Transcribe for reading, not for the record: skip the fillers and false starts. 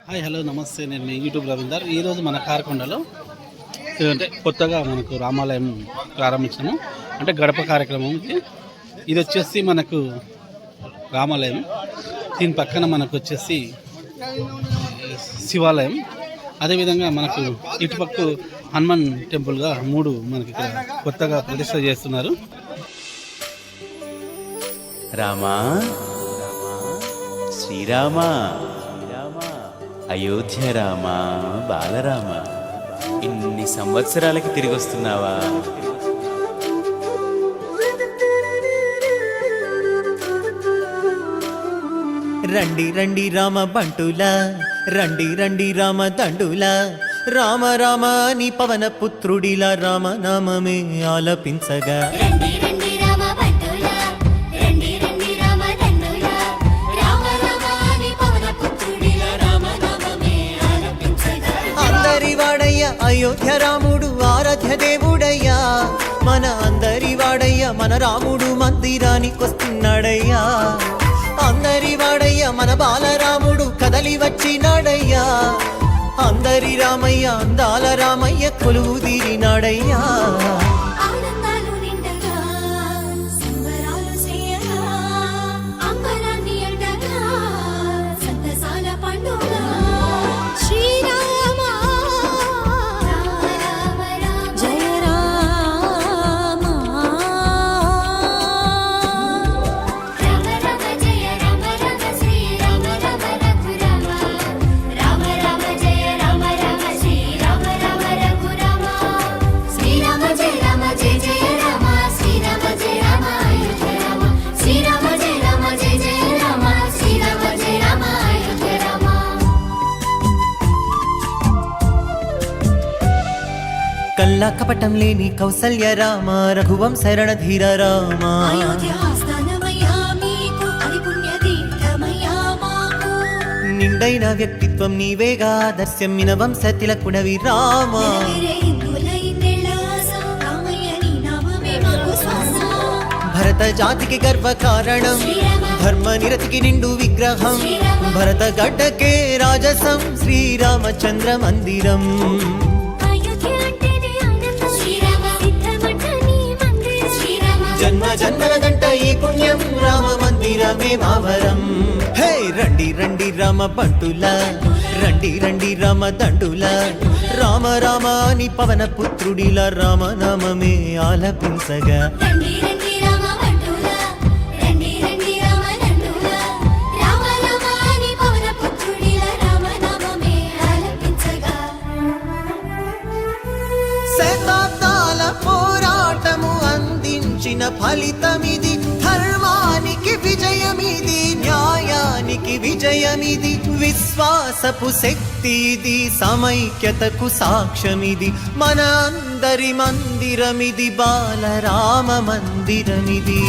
Hi hello నమస్తే, నేను మీ YouTube Ravinder. ఈరోజు మన కారకొండలో అంటే కొత్తగా మనకు రామాలయం ప్రారంభించాము. అంటే గడప కార్యక్రమం ఇది వచ్చేసి మనకు రామాలయం, దీని పక్కన మనకు వచ్చేసి శివాలయం, అదేవిధంగా మనకు ఇటుపక్క హనుమాన్ టెంపుల్గా మూడు మనకి ఇక్కడ కొత్తగా ప్రతిష్ట చేస్తున్నారు. రామా శ్రీరామా అయోధ్య రామా బాలరామ, ఇన్ని సంవత్సరాలకి తిరిగి వస్తున్నావా? రండి రండి రామ బంటులా, రండి రండి రామ దండులా, రామ రామ నీ పవన పుత్రుడిలా రామనామమే ఆలపించగా. అందరి వాడయ్య అయోధ్య రాముడు ఆరాధ్య దేవుడయ్యా, మన అందరి వాడయ్య మన రాముడు మందిరానికొస్తున్నాడయ్యా. అందరి వాడయ్య మన బాలరాముడు కదలి వచ్చినాడయ్యా, అందరి రామయ్య అందాల రామయ్య కొలువు తీరినాడయ్యా. కల్లా కపటం లేని కౌసల్య రామ, రఘువంశ రణధీర రామ. నిండైన వ్యక్తిత్వం నీవేగా, దర్శమ్మిన వంశ తిలకుడవి రామ. భరత జాతికి గర్వ కారణం, ధర్మ నిరతికి నిండు విగ్రహం, భరత గడ్డకే రాజసం శ్రీరామచంద్ర మందిరం. జన్మ జన్మల గంట ఈ పుణ్యం, రామ మందిరమే మావరం. హే రండి రండి రామ బంటులా, రండి రండి రామ దండులా, రామ రామ నీ పవన పుత్రుడిలా రామనామమే ఆలపించగా. శతాబ్దాల పోరాటము అందించిన ఫలితమిది, ధర్మానికి విజయమిది, న్యాయానికి విజయమిది, విశ్వాసపు శక్తిది, సమైక్యతకు సాక్ష్యమిది, మన అందరి మందిరమిది, బాలరామ మందిరమిది.